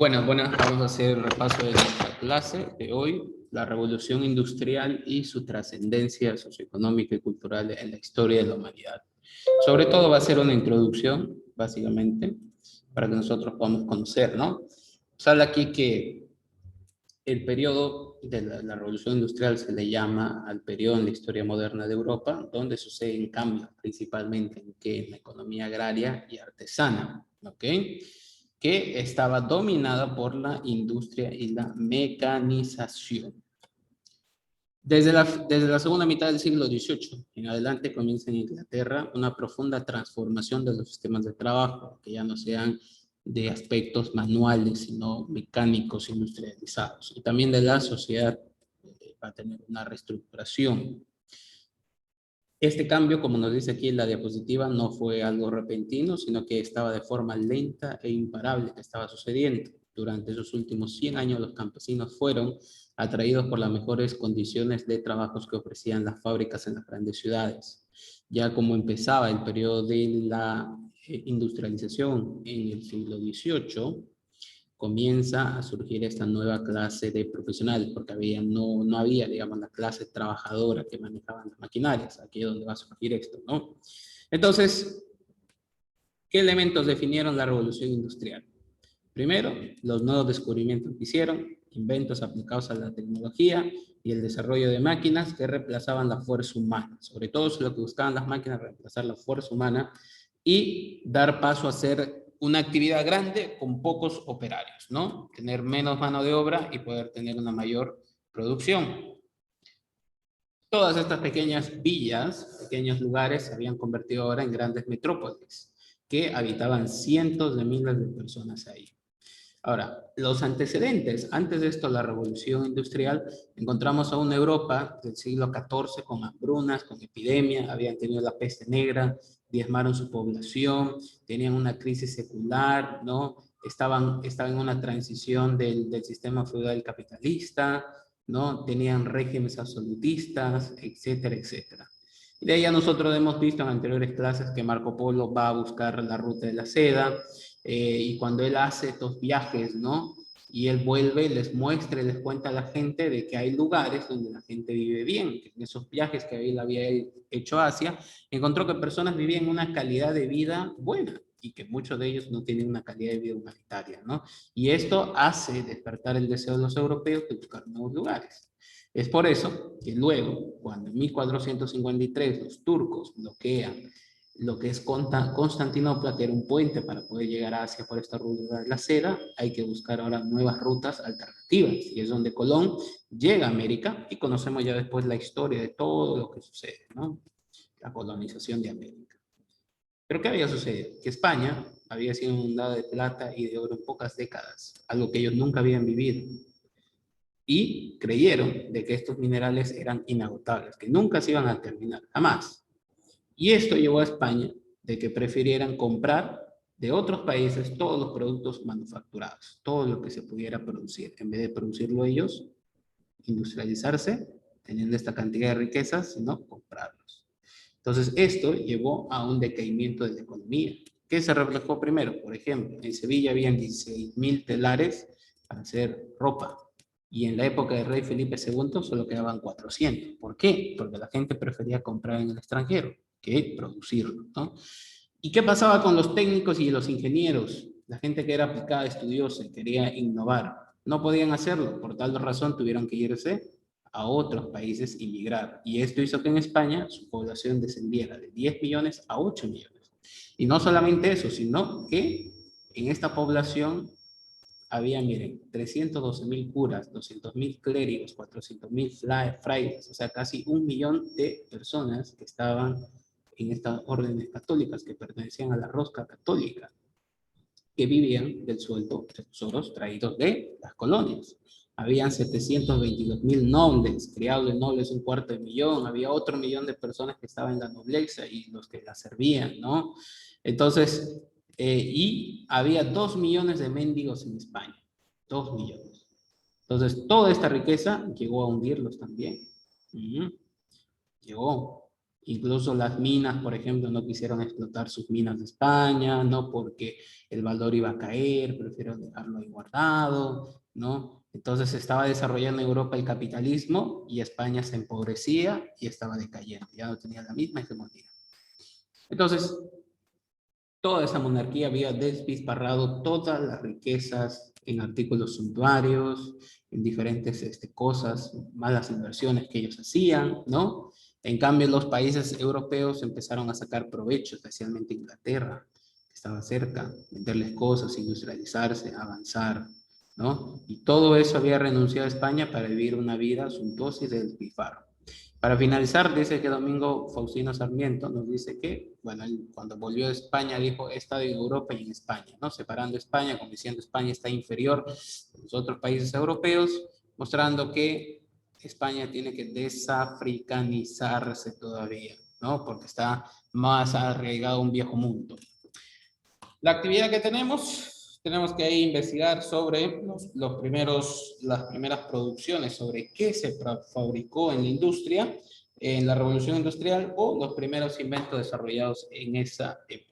Buenas, buenas. Vamos a hacer un repaso de nuestra clase de hoy, la revolución industrial y su trascendencia socioeconómica y cultural en la historia de la humanidad. Sobre todo va a ser una introducción, básicamente, para que nosotros podamos conocer, ¿no? Se habla aquí que el periodo de la revolución industrial se le llama al periodo en la historia moderna de Europa, donde suceden cambios principalmente en la economía agraria y artesana, ¿ok? Que estaba dominada por la industria y la mecanización. Desde la segunda mitad del siglo XVIII en adelante comienza en Inglaterra una profunda transformación de los sistemas de trabajo, que ya no sean de aspectos manuales, sino mecánicos industrializados. Y también de la sociedad va a tener una reestructuración. Este cambio, como nos dice aquí en la diapositiva, no fue algo repentino, sino que estaba de forma lenta e imparable que estaba sucediendo. Durante esos últimos 100 años, los campesinos fueron atraídos por las mejores condiciones de trabajos que ofrecían las fábricas en las grandes ciudades. Ya como empezaba el periodo de la industrialización en el siglo XVIII, comienza a surgir esta nueva clase de profesionales, porque no había, digamos, la clase trabajadora que manejaban las maquinarias, aquí es donde va a surgir esto, ¿no? Entonces, ¿qué elementos definieron la revolución industrial? Primero, los nuevos descubrimientos que hicieron, inventos aplicados a la tecnología y el desarrollo de máquinas que reemplazaban la fuerza humana. Sobre todo lo que buscaban las máquinas, reemplazar la fuerza humana y dar paso a hacer una actividad grande con pocos operarios, ¿no? Tener menos mano de obra y poder tener una mayor producción. Todas estas pequeñas villas, pequeños lugares, se habían convertido ahora en grandes metrópolis, que habitaban cientos de miles de personas ahí. Ahora, los antecedentes, antes de esto, la revolución industrial, encontramos a una Europa del siglo XIV con hambrunas, con epidemia, habían tenido la peste negra, diezmaron su población, tenían una crisis secular, ¿no? Estaban en una transición del sistema feudal capitalista, ¿no? Tenían regímenes absolutistas, etcétera, etcétera. Y de ahí ya nosotros hemos visto en anteriores clases que Marco Polo va a buscar la ruta de la seda, y cuando él hace estos viajes, ¿no? Y él vuelve, les muestra, les cuenta a la gente de que hay lugares donde la gente vive bien, que en esos viajes que él había hecho a Asia, encontró que personas vivían una calidad de vida buena y que muchos de ellos no tienen una calidad de vida humanitaria, ¿no? Y esto hace despertar el deseo de los europeos de buscar nuevos lugares. Es por eso que luego, cuando en 1453 los turcos bloquean lo que es Constantinopla, que era un puente para poder llegar a Asia por esta ruta de la seda, hay que buscar ahora nuevas rutas alternativas. Y es donde Colón llega a América y conocemos ya después la historia de todo lo que sucede, ¿no? La colonización de América. Pero ¿qué había sucedido? Que España había sido inundada de plata y de oro en pocas décadas, algo que ellos nunca habían vivido. Y creyeron de que estos minerales eran inagotables, que nunca se iban a terminar, jamás. Y esto llevó a España de que prefirieran comprar de otros países todos los productos manufacturados, todo lo que se pudiera producir, en vez de producirlo ellos, industrializarse, teniendo esta cantidad de riquezas, sino comprarlos. Entonces, esto llevó a un decaimiento de la economía. ¿Qué se reflejó primero? Por ejemplo, en Sevilla habían 16.000 telares para hacer ropa. Y en la época del rey Felipe II solo quedaban 400. ¿Por qué? Porque la gente prefería comprar en el extranjero que producirlo, ¿no? ¿Y qué pasaba con los técnicos y los ingenieros? La gente que era aplicada, estudiosa, quería innovar. No podían hacerlo, por tal razón tuvieron que irse a otros países y migrar. Y esto hizo que en España su población descendiera de 10 millones a 8 millones. Y no solamente eso, sino que en esta población había, miren, 312.000 curas, 200.000 clérigos, 400.000 frailes, o sea, casi 1 millón de personas que estaban en estas órdenes católicas, que pertenecían a la rosca católica, que vivían del sueldo de tesoros traídos de las colonias. Habían 722.000 nobles, criados de nobles 250.000, había otro millón de personas que estaban en la nobleza y los que la servían, ¿no? Entonces, y había 2 millones de mendigos en España, 2 millones. Entonces, toda esta riqueza llegó a hundirlos también. Llegó. Incluso las minas, por ejemplo, no quisieron explotar sus minas de España, no porque el valor iba a caer, prefirieron dejarlo ahí guardado, ¿no? Entonces se estaba desarrollando en Europa el capitalismo y España se empobrecía y estaba decayendo, ya no tenía la misma hegemonía. Entonces, toda esa monarquía había despilfarrado todas las riquezas en artículos suntuarios, en diferentes cosas, malas inversiones que ellos hacían, ¿no? En cambio, los países europeos empezaron a sacar provecho, especialmente Inglaterra, que estaba cerca, venderles cosas, industrializarse, avanzar, ¿no? Y todo eso había renunciado a España para vivir una vida suntuosa y de despilfarro. Para finalizar, dice que Domingo Faustino Sarmiento nos dice que, bueno, él cuando volvió a España dijo, he estado en Europa y en España, ¿no? Separando España, como diciendo España está inferior a los otros países europeos, mostrando que España tiene que desafricanizarse todavía, ¿no? Porque está más arraigado a un viejo mundo. La actividad que tenemos que investigar sobre las primeras producciones, sobre qué se fabricó en la industria, en la revolución industrial o los primeros inventos desarrollados en esa época.